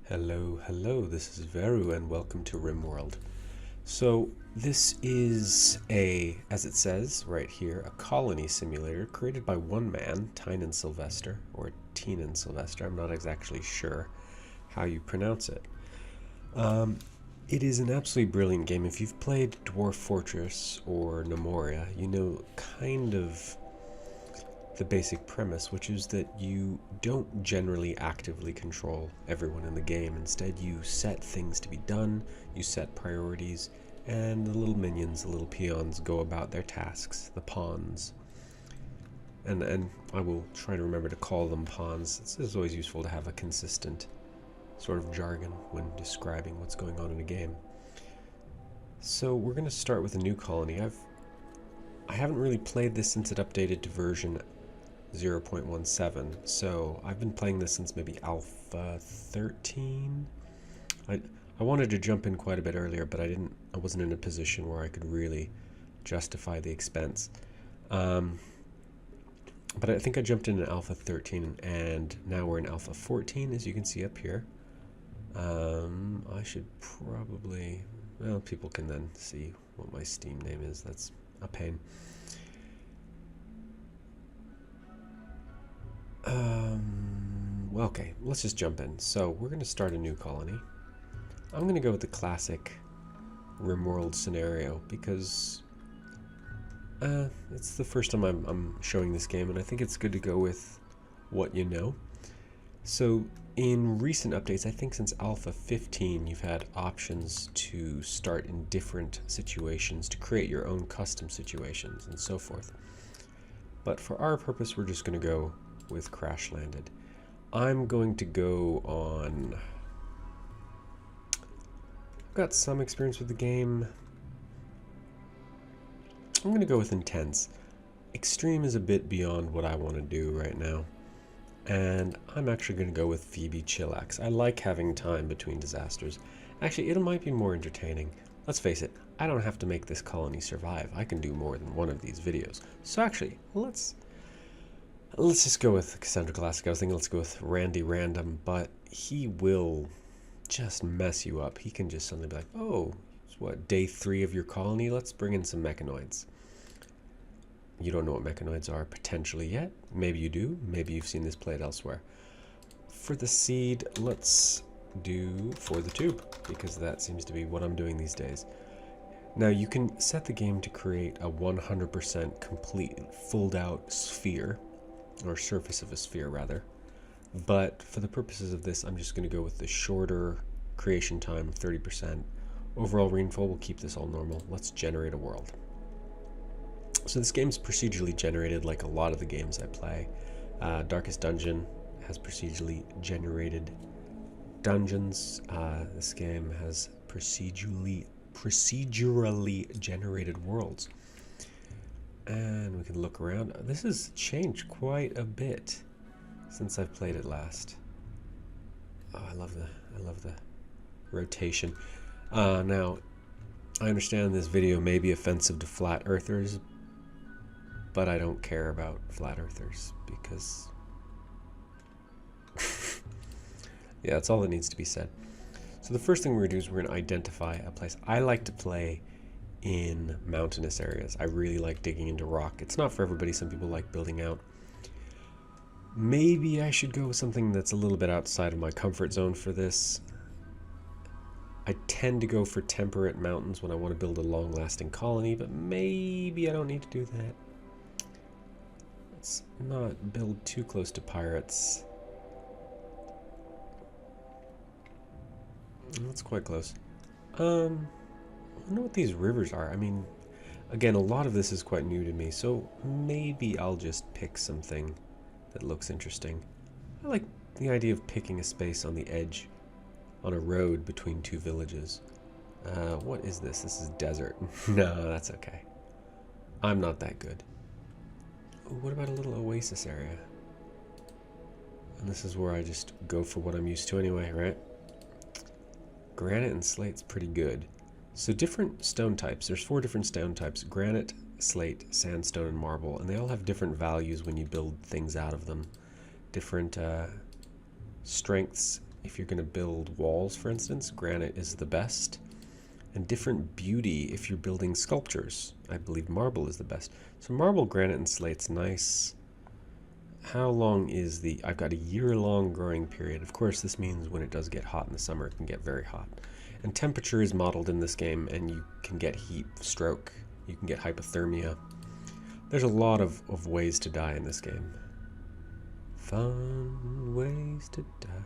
Hello, this is Veru and welcome to RimWorld. So this is as it says right here, a colony simulator created by one man, Tynan Sylvester, or Tynan Sylvester. I'm not exactly sure how you pronounce it. It is an absolutely brilliant game. If you've played Dwarf Fortress or Nemoria, you know kind of the basic premise, which is that you don't generally actively control everyone in the game. Instead, you set things to be done, you set priorities, and the little minions, the little peons, go about their tasks, the pawns. And I will try to remember to call them pawns. It's always useful to have a consistent sort of jargon when describing what's going on in a game. So we're going to start with a new colony. I haven't really played this since it updated to version 0.17, so I've been playing this since maybe Alpha 13. I wanted to jump in quite a bit earlier, but I wasn't in a position where I could really justify the expense. But I think I jumped in Alpha 13, and now we're in Alpha 14, as you can see up here. I should probably, well, people can then see what my Steam name is. That's a pain. Well, okay, let's just jump in. So we're going to start a new colony. I'm going to go with the classic RimWorld scenario because it's the first time I'm showing this game, and I think it's good to go with what you know. So in recent updates, I think since Alpha 15, you've had options to start in different situations, to create your own custom situations and so forth. But for our purpose, we're just going to go with Crash Landed. I'm going to go on... I've got some experience with the game. I'm going to go with Intense. Extreme is a bit beyond what I want to do right now. And I'm actually going to go with Phoebe Chillax. I like having time between disasters. Actually, it might be more entertaining. Let's face it, I don't have to make this colony survive. I can do more than one of these videos. So actually, let's just go with Cassandra Classic. I was thinking let's go with Randy Random, but he will just mess you up. He can just suddenly be like, oh, it's what, day 3 of your colony? Let's bring in some mechanoids. You don't know what mechanoids are potentially yet. Maybe you do. Maybe you've seen this played elsewhere. For the seed, let's do for the tube, because that seems to be what I'm doing these days. Now you can set the game to create a 100% complete, fold out sphere, or surface of a sphere rather. But for the purposes of this, I'm just going to go with the shorter creation time, 30%. Overall rainfall, we'll keep this all normal. Let's generate a world. So this game's procedurally generated like a lot of the games I play. Darkest Dungeon has procedurally generated dungeons. This game has procedurally generated worlds. And we can look around. This has changed quite a bit since I've played it last. Oh, I love the rotation. Now, I understand this video may be offensive to flat earthers, but I don't care about flat earthers because yeah, that's all that needs to be said. So the first thing we're gonna do is we're gonna identify a place. I like to play in mountainous areas. I really like digging into rock. It's not for everybody. Some people like building out. Maybe I should go with something that's a little bit outside of my comfort zone for this. I tend to go for temperate mountains when I want to build a long-lasting colony, but maybe I don't need to do that. Let's not build too close to pirates. That's quite close. I don't know what these rivers are. I mean, again, a lot of this is quite new to me, so maybe I'll just pick something that looks interesting. I like the idea of picking a space on the edge, on a road between two villages. What is this? This is desert. No, that's okay. I'm not that good. Ooh, what about a little oasis area? And this is where I just go for what I'm used to anyway, right? Granite and slate's pretty good. So different stone types. There's 4 different stone types: granite, slate, sandstone, and marble, and they all have different values when you build things out of them. Different strengths if you're going to build walls, for instance, granite is the best. And different beauty if you're building sculptures. I believe marble is the best. So marble, granite, and slate's nice. How long is the... I've got a year-long growing period. Of course, this means when it does get hot in the summer, it can get very hot. And temperature is modeled in this game, and you can get heat stroke. You can get hypothermia. There's a lot of ways to die in this game. Fun ways to die.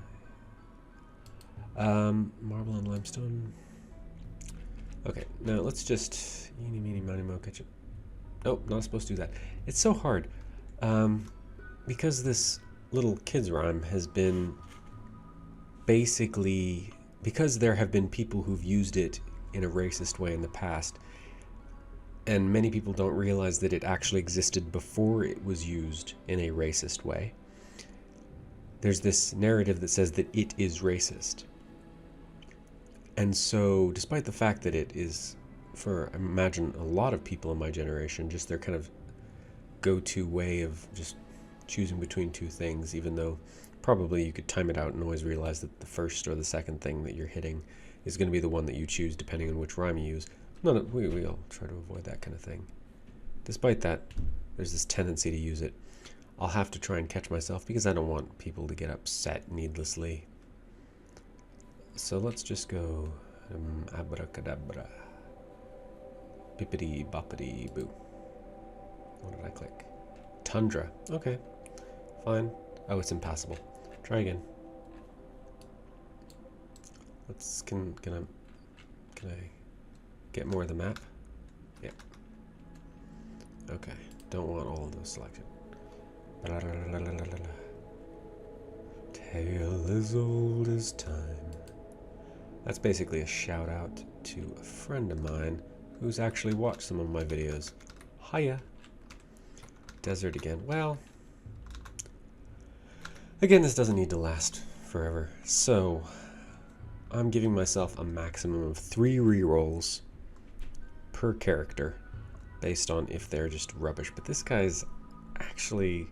Marble and limestone. Okay, now let's just... Eeny, meeny, miny, mo, ketchup. Nope, not supposed to do that. It's so hard. Because this little kid's rhyme has been basically... Because there have been people who've used it in a racist way in the past, and many people don't realize that it actually existed before it was used in a racist way. There's this narrative that says that it is racist. And so, despite the fact that it is, for, I imagine, a lot of people in my generation, just their kind of go-to way of just choosing between two things, even though probably you could time it out and always realize that the first or the second thing that you're hitting is going to be the one that you choose depending on which rhyme you use. No, we all try to avoid that kind of thing. Despite that, there's this tendency to use it. I'll have to try and catch myself because I don't want people to get upset needlessly. So let's just go abracadabra. Bippity boppity boo. What did I click? Tundra. Okay. Fine. Oh, it's impassable. Try again. Let's can I get more of the map? Yeah. Okay. Don't want all of those selected. Tale as old as time. That's basically a shout out to a friend of mine who's actually watched some of my videos. Hiya. Desert again. Well, again, this doesn't need to last forever. So, I'm giving myself a maximum of 3 rerolls per character based on if they're just rubbish. But this guy's actually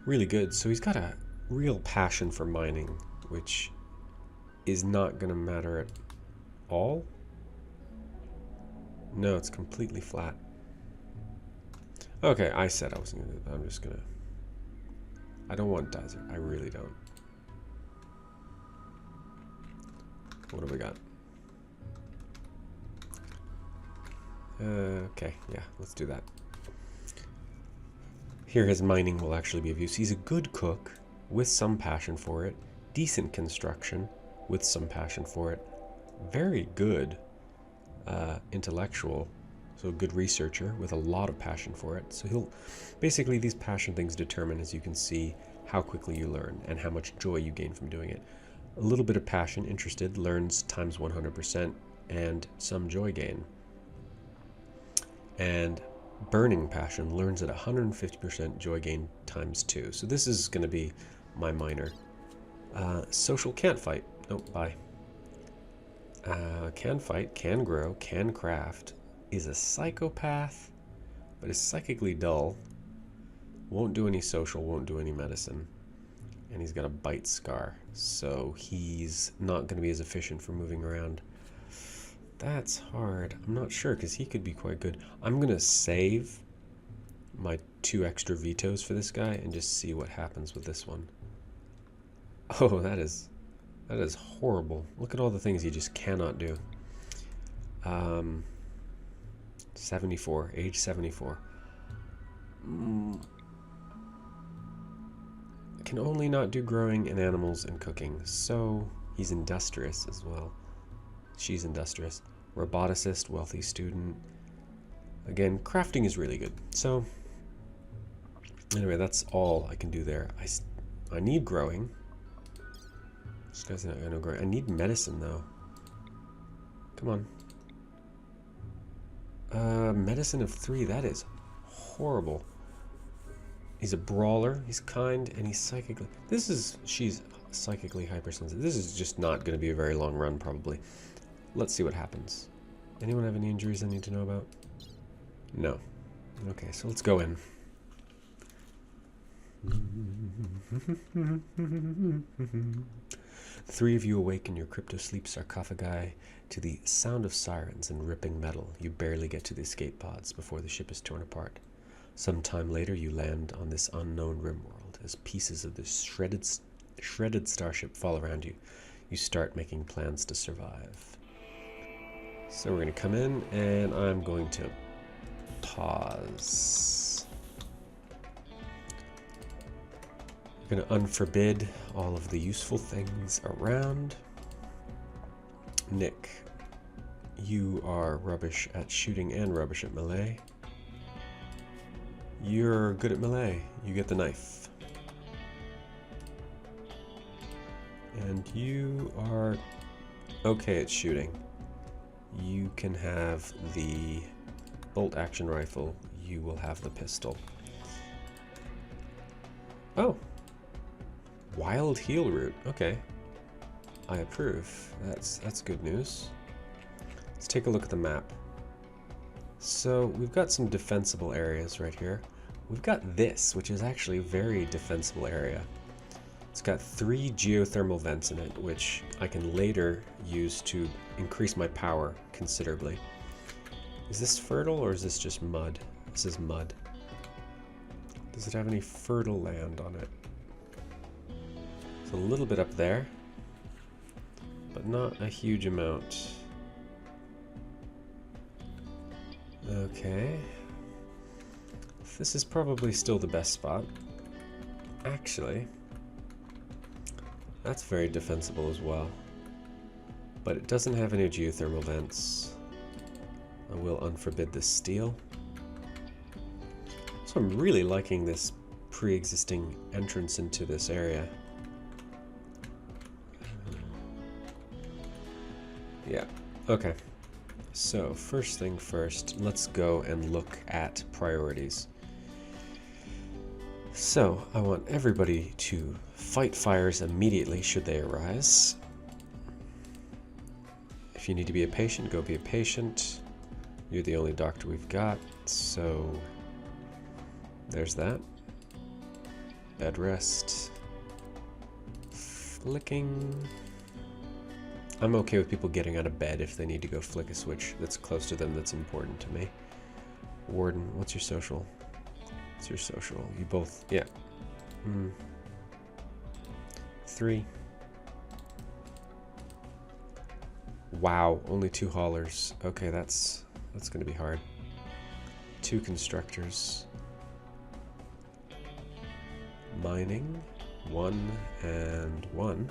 really good. So he's got a real passion for mining, which is not going to matter at all. No, it's completely flat. Okay, I said I wasn't going to. I'm just going to. I don't want desert. I really don't. What do we got? Okay, yeah, let's do that. Here his mining will actually be of use. He's a good cook with some passion for it. Decent construction with some passion for it. Very good intellectual, so a good researcher with a lot of passion for it. So he'll basically, these passion things determine, as you can see, how quickly you learn and how much joy you gain from doing it. A little bit of passion, interested, learns times 100% and some joy gain. And burning passion learns at 150% joy gain times 2. So this is going to be my minor. Social can't fight. Nope, bye. Can fight, can grow, can craft, is a psychopath, but is psychically dull, won't do any social, won't do any medicine, and he's got a bite scar, so he's not going to be as efficient for moving around. That's hard. I'm not sure, because he could be quite good. I'm going to save my 2 extra vetoes for this guy and just see what happens with this one. Oh, that is horrible. Look at all the things he just cannot do. 74, age 74. Can only not do growing and animals and cooking, so he's industrious as well. She's industrious. Roboticist, wealthy student. Again, crafting is really good. So, anyway, that's all I can do there. I need growing. This guy's not gonna grow. I need medicine though. Come on. Medicine of 3. That is horrible. He's a brawler. He's kind, and he's psychically. She's psychically hypersensitive. This is just not going to be a very long run, probably. Let's see what happens. Anyone have any injuries I need to know about? No. Okay, so let's go in. The three of you awake in your crypto-sleep sarcophagi to the sound of sirens and ripping metal. You barely get to the escape pods before the ship is torn apart. Some time later, you land on this unknown RimWorld. As pieces of this shredded starship fall around you, you start making plans to survive. So we're going to come in, and I'm going to pause. I'm going to unforbid all of the useful things around. Nick, you are rubbish at shooting and rubbish at melee. You're good at melee. You get the knife. And you are okay at shooting. You can have the bolt action rifle. You will have the pistol. Oh. Wild heal route. Okay. I approve. That's good news. Let's take a look at the map. So we've got some defensible areas right here. We've got this, which is actually a very defensible area. It's got 3 geothermal vents in it, which I can later use to increase my power considerably. Is this fertile or is this just mud? This is mud. Does it have any fertile land on it? It's a little bit up there, but not a huge amount. Okay. This is probably still the best spot. Actually, that's very defensible as well. But it doesn't have any geothermal vents. I will unforbid this steel. So I'm really liking this pre-existing entrance into this area. Yeah, okay. So first thing first, let's go and look at priorities. So I want everybody to fight fires immediately should they arise. If you need to be a patient, go be a patient. You're the only doctor we've got, so there's that. Bed rest. Flicking. I'm okay with people getting out of bed if they need to go flick a switch that's close to them that's important to me. Warden, what's your social? What's your social? You both, yeah. 3. Wow, only 2 haulers. Okay, that's gonna be hard. 2 constructors. Mining, 1 and 1.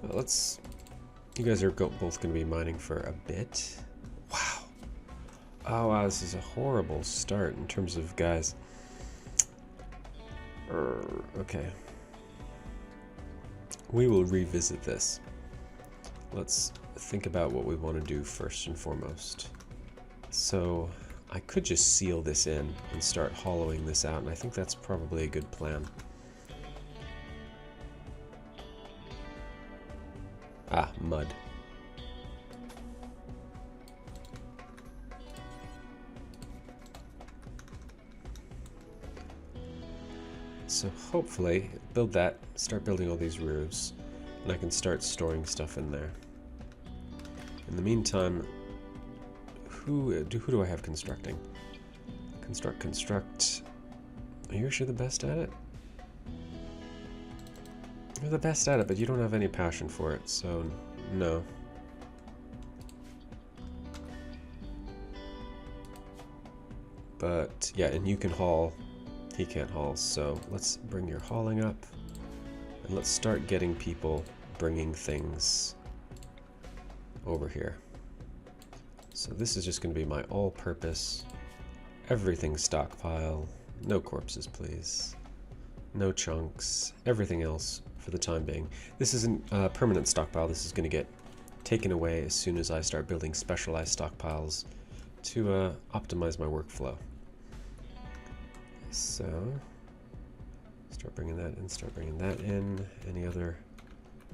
Well, you guys are both going to be mining for a bit. Wow. Oh, wow, this is a horrible start in terms of guys. Okay. We will revisit this. Let's think about what we want to do first and foremost. So I could just seal this in and start hollowing this out, and I think that's probably a good plan. Ah, mud. So hopefully, build that, start building all these roofs, and I can start storing stuff in there. In the meantime, who do I have constructing? Construct. Are you sure the best at it? You're the best at it, but you don't have any passion for it, so no. But yeah, and you can haul, he can't haul, so let's bring your hauling up, and let's start getting people bringing things over here. So this is just going to be my all-purpose, everything stockpile, no corpses please, no chunks, everything else for the time being. This isn't a permanent stockpile, this is going to get taken away as soon as I start building specialized stockpiles to optimize my workflow. So, start bringing that in, start bringing that in. Any other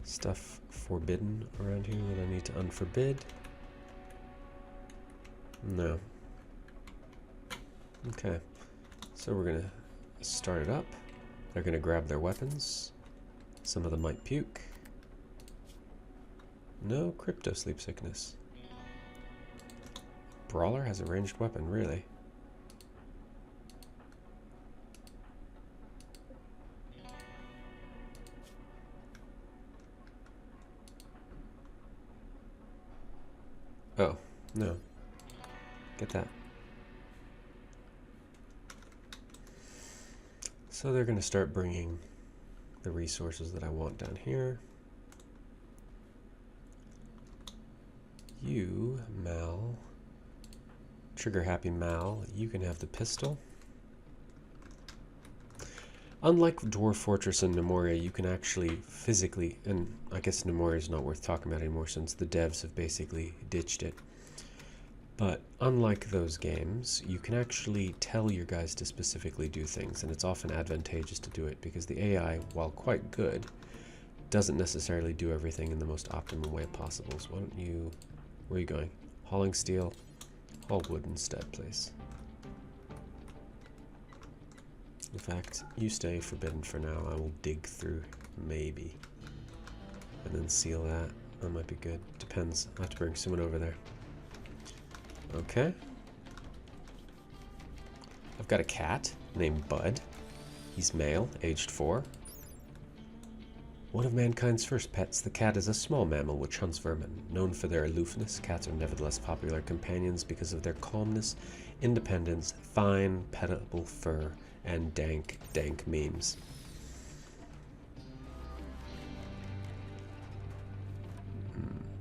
stuff forbidden around here that I need to unforbid? No. Okay, so we're going to start it up. They're going to grab their weapons. Some of them might puke. No crypto sleep sickness. Brawler has a ranged weapon, really? Oh, no. Get that. So they're going to start bringing the resources that I want down here. You, Mal, trigger happy Mal, you can have the pistol. Unlike Dwarf Fortress and Nemoria, you can actually physically, and I guess Nemoria is not worth talking about anymore since the devs have basically ditched it. But unlike those games, you can actually tell your guys to specifically do things, and it's often advantageous to do it because the AI, while quite good, doesn't necessarily do everything in the most optimum way possible. So why don't you, where are you going? Hauling steel, haul wood instead, please. In fact, you stay forbidden for now. I will dig through, maybe. And then seal that. That might be good. Depends. I have to bring someone over there. Okay. I've got a cat named Bud. He's male, aged 4. One of mankind's first pets, the cat is a small mammal which hunts vermin. Known for their aloofness, cats are nevertheless popular companions because of their calmness, independence, fine, petable fur, and dank memes.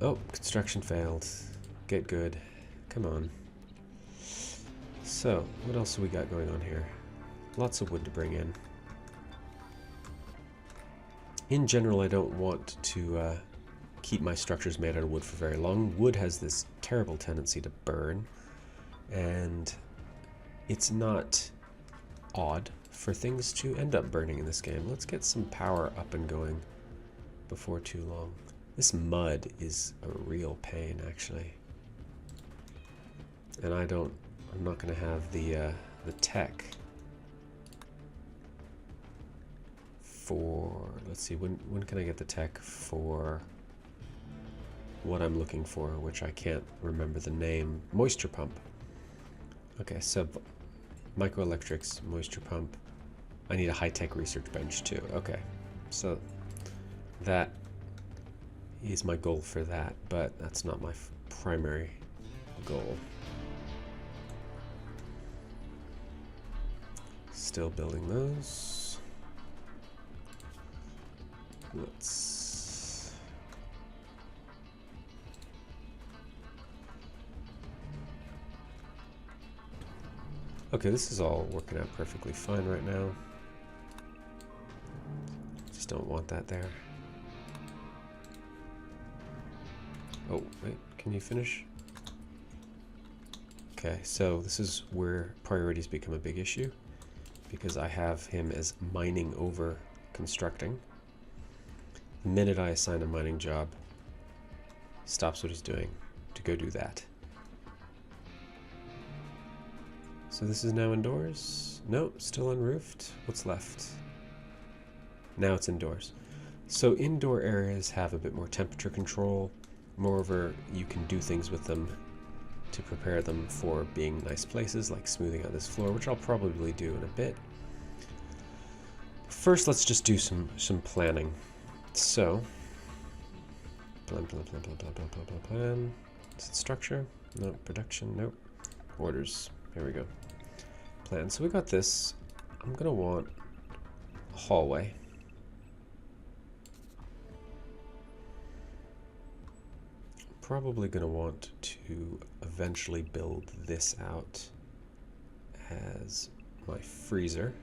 Oh, construction failed. Get good. Come on. So, what else have we got going on here? Lots of wood to bring in. In general, I don't want to keep my structures made out of wood for very long. Wood has this terrible tendency to burn, and it's not odd for things to end up burning in this game. Let's get some power up and going before too long. This mud is a real pain, actually. And I'm not going to have the tech for, let's see, when can I get the tech for what I'm looking for, which I can't remember the name. Moisture pump. Okay, so microelectrics, moisture pump. I need a high-tech research bench too. Okay, so that is my goal for that, but that's not my primary goal. Still building those. Let's... Okay, this is all working out perfectly fine right now. Just don't want that there. Oh, wait, can you finish? Okay, so this is where priorities become a big issue, because I have him as mining over constructing. The minute I assign a mining job, stops what he's doing to go do that. So this is now indoors? Nope, still unroofed. What's left? Now it's indoors. So indoor areas have a bit more temperature control. Moreover, you can do things with them to prepare them for being nice places, like smoothing out this floor, which I'll probably do in a bit. First, let's just do some planning. So, plan. Is it structure? No. Production? Nope. Orders. Here we go. Plan. So we got this. I'm gonna want a hallway. Probably going to want to eventually build this out as my freezer.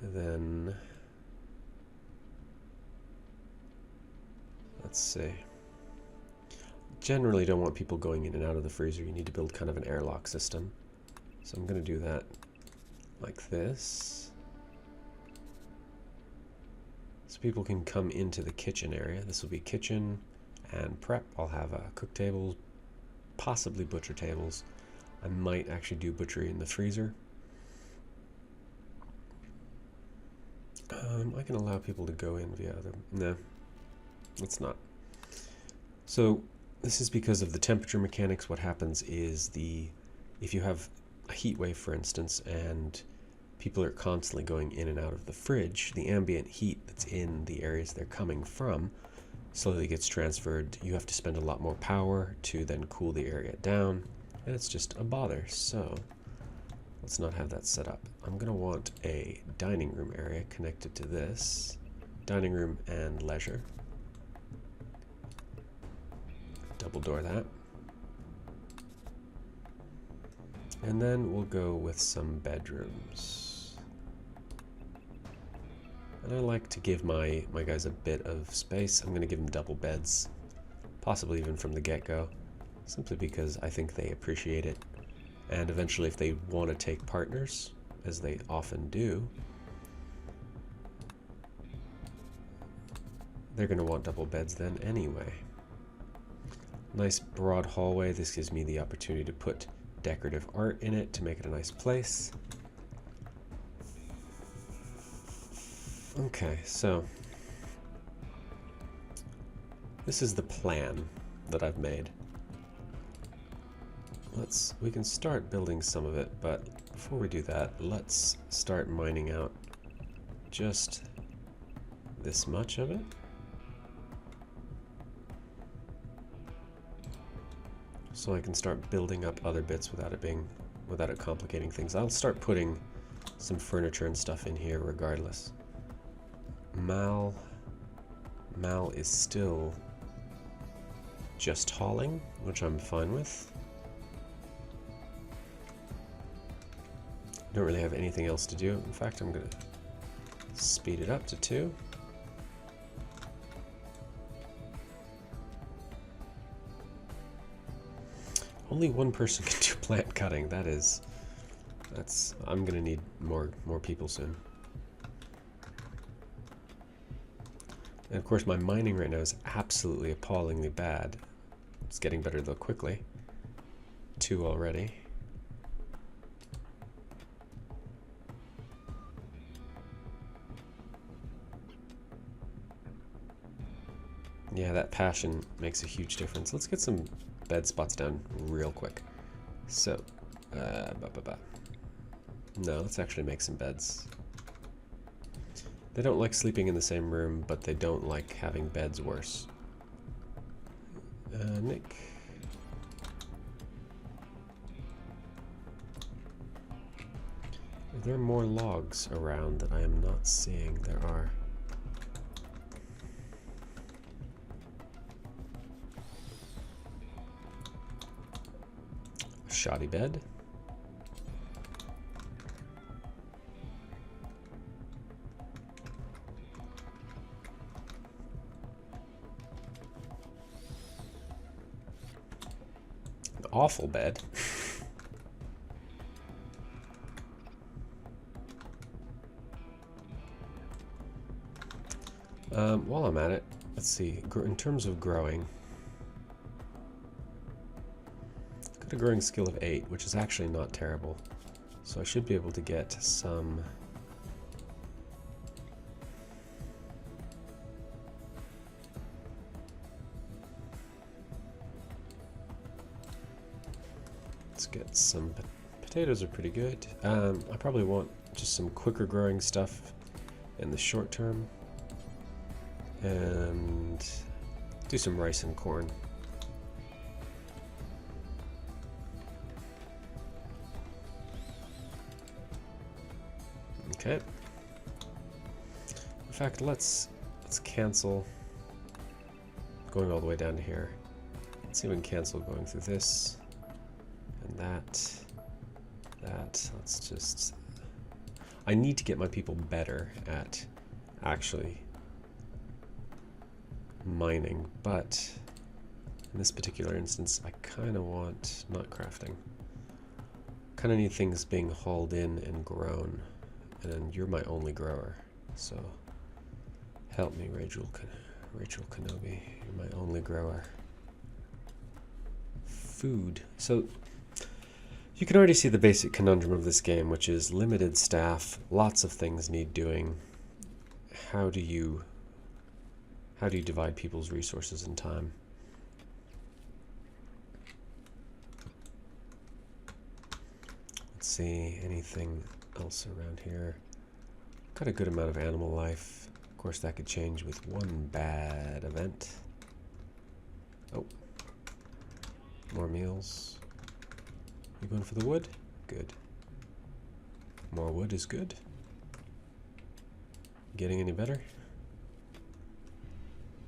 Then, let's see. Generally don't want people going in and out of the freezer. You need to build kind of an airlock system. So I'm going to do that like this. So people can come into the kitchen area. This will be kitchen and prep. I'll have cook tables, possibly butcher tables. I might actually do butchery in the freezer. I can allow people to go in via other... No, let's not. So this is because of the temperature mechanics. What happens is if you have a heat wave, for instance, and people are constantly going in and out of the fridge, the ambient heat that's in the areas they're coming from slowly gets transferred. You have to spend a lot more power to then cool the area down, and it's just a bother. So let's not have that set up. I'm going to want a dining room area connected to this. Dining room and leisure. Double door that. And then we'll go with some bedrooms. And I like to give my guys a bit of space. I'm going to give them double beds, possibly even from the get-go, simply because I think they appreciate it. And eventually, if they want to take partners, as they often do, they're going to want double beds then anyway. Nice broad hallway. This gives me the opportunity to put decorative art in it to make it a nice place. Okay, so this is the plan that I've made. We can start building some of it, but before we do that, let's start mining out just this much of it. So I can start building up other bits without it complicating things. I'll start putting some furniture and stuff in here regardless. Mal is still just hauling, which I'm fine with. Don't really have anything else to do. In fact, I'm going to speed it up to 2. Only one person can do plant cutting. I'm going to need more people soon. And of course, my mining right now is absolutely appallingly bad. It's getting better though quickly. 2 already. Yeah, that passion makes a huge difference. Let's get some bed spots down real quick. So, no, let's actually make some beds. They don't like sleeping in the same room, but they don't like having beds worse. Nick. Are there more logs around that I am not seeing? There are. Shoddy bed. An awful bed. While I'm at it, let's see. In terms of growing, got a growing skill of 8, which is actually not terrible. So I should be able to get some. Let's get some potatoes are pretty good. I probably want just some quicker growing stuff in the short term. And do some rice and corn. Okay. In fact, let's cancel going all the way down to here. Let's see if we can cancel going through this and that. Let's just. I need to get my people better at actually mining, but in this particular instance, I kind of want not crafting. Kind of need things being hauled in and grown, and you're my only grower, so help me, Rachel Kenobi. You're my only grower. Food. So you can already see the basic conundrum of this game, which is limited staff. Lots of things need doing. how do you divide people's resources and time? Let's see, anything else around here? Got a good amount of animal life. Of course, that could change with one bad event. Oh, more meals. You going for the wood? Good. More wood is good. Getting any better?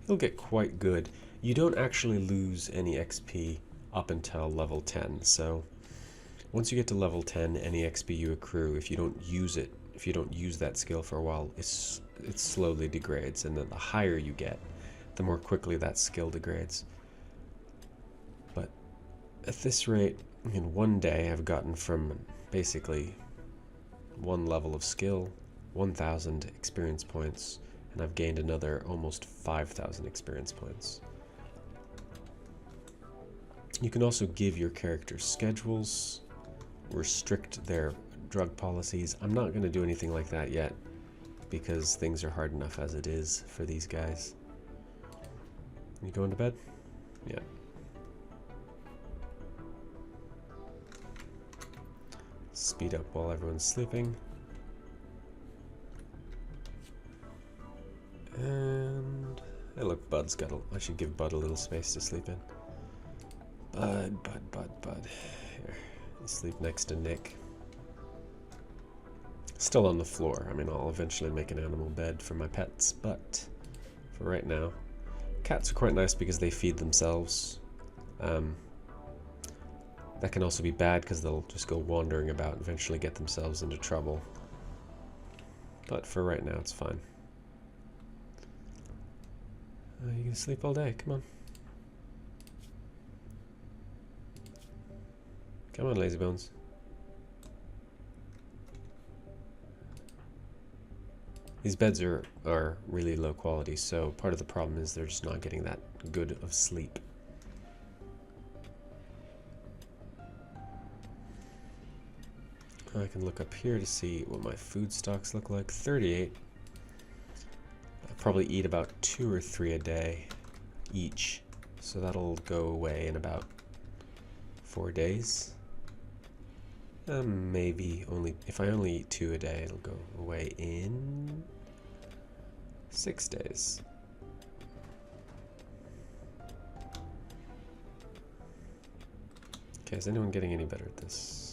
You'll get quite good. You don't actually lose any XP up until level 10, so once you get to level 10, any XP you accrue, if you don't use it, if you don't use that skill for a while, it slowly degrades, and then the higher you get, the more quickly that skill degrades. But at this rate, in one day, I've gotten from basically one level of skill, 1,000 experience points, and I've gained another almost 5,000 experience points. You can also give your characters schedules, restrict their drug policies. I'm not going to do anything like that yet, because things are hard enough as it is for these guys. You going to bed? Yeah. Speed up while everyone's sleeping. And hey, look, Bud's got I should give Bud a little space to sleep in. Bud. Here, you sleep next to Nick. Still on the floor. I mean, I'll eventually make an animal bed for my pets, but for right now, cats are quite nice because they feed themselves. That can also be bad because they'll just go wandering about and eventually get themselves into trouble. But for right now, it's fine. You can sleep all day. Come on. Come on, lazy bones. These beds are really low quality, so part of the problem is they're just not getting that good of sleep. I can look up here to see what my food stocks look like. 38. I'll probably eat about 2 or 3 a day each, so that'll go away in about 4 days. Maybe only, if I only eat 2 a day, it'll go away in 6 days. Okay, is anyone getting any better at this?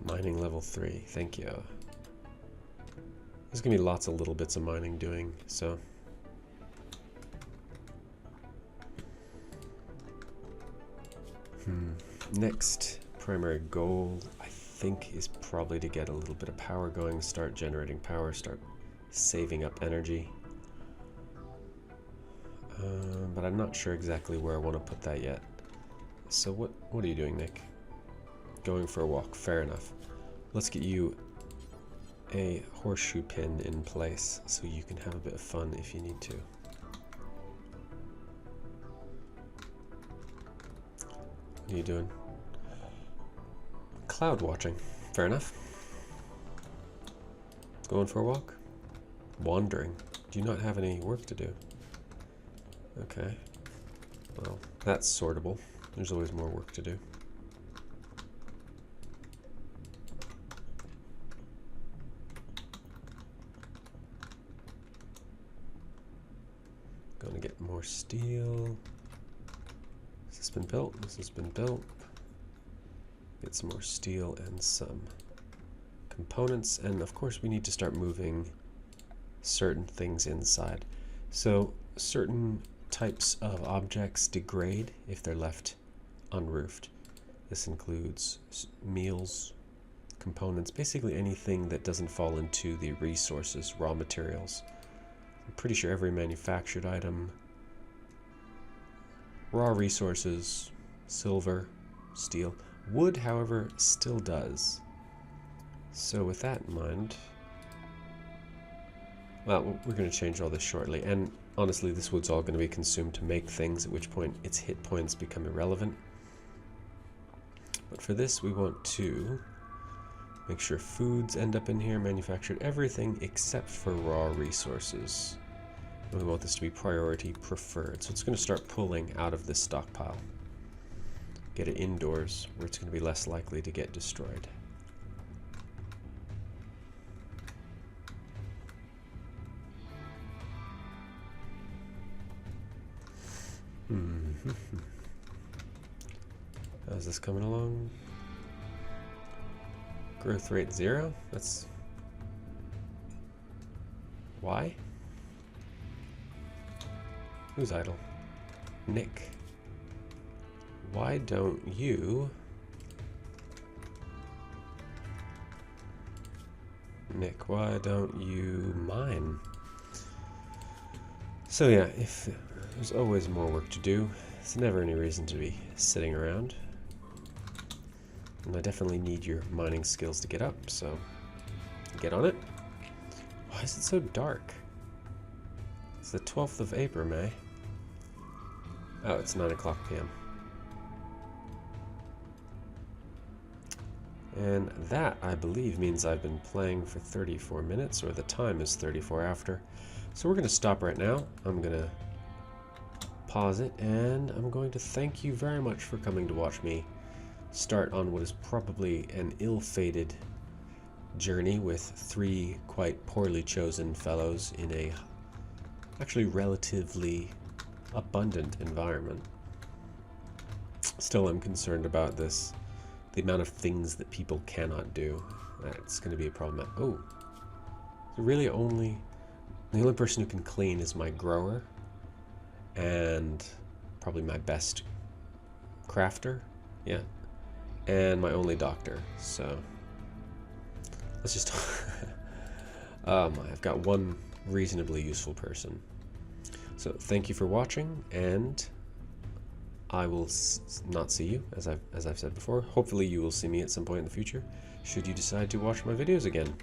Mining level 3, thank you. There's gonna be lots of little bits of mining doing, so. Next primary goal, I think, is probably to get a little bit of power going, start generating power, start saving up energy. But I'm not sure exactly where I want to put that yet. So what are you doing, Nick? Going for a walk, fair enough. Let's get you a horseshoe pin in place so you can have a bit of fun if you need to. What are you doing? Cloud watching, fair enough. Going for a walk? Wandering. Do you not have any work to do? Okay. Well, that's sortable. There's always more work to do. Gonna get more steel. Has this been built? This has been built. Get some more steel and some components, and of course we need to start moving certain things inside. So certain types of objects degrade if they're left unroofed. This includes meals, components, basically anything that doesn't fall into the resources, raw materials. I'm pretty sure every manufactured item, raw resources, silver, steel. Wood, however, still does. So with that in mind, well, we're going to change all this shortly, and honestly, this wood's all going to be consumed to make things, at which point its hit points become irrelevant. But for this, we want to Make sure foods end up in here, manufactured everything except for raw resources. And we want this to be priority preferred. So it's going to start pulling out of this stockpile. Get it indoors where it's going to be less likely to get destroyed. How's this coming along? Growth rate 0? That's... Why? Who's idle? Nick. Why don't you... Nick, why don't you mine? So yeah, if there's always more work to do, there's never any reason to be sitting around. And I definitely need your mining skills to get up, so get on it. Why is it so dark? It's the 12th of April, May. Oh, it's 9 o'clock p.m. And that, I believe, means I've been playing for 34 minutes, or the time is 34 after. So we're going to stop right now. I'm going to pause it, and I'm going to thank you very much for coming to watch me start on what is probably an ill-fated journey with 3 quite poorly chosen fellows in a actually relatively abundant environment. Still, I'm concerned about this. The amount of things that people cannot do. That's going to be a problem. Oh, so really the only person who can clean is my grower and probably my best crafter. Yeah. And my only doctor. So let's just I've got one reasonably useful person. So thank you for watching, and I will not see you, as I've said before. Hopefully you will see me at some point in the future, should you decide to watch my videos again.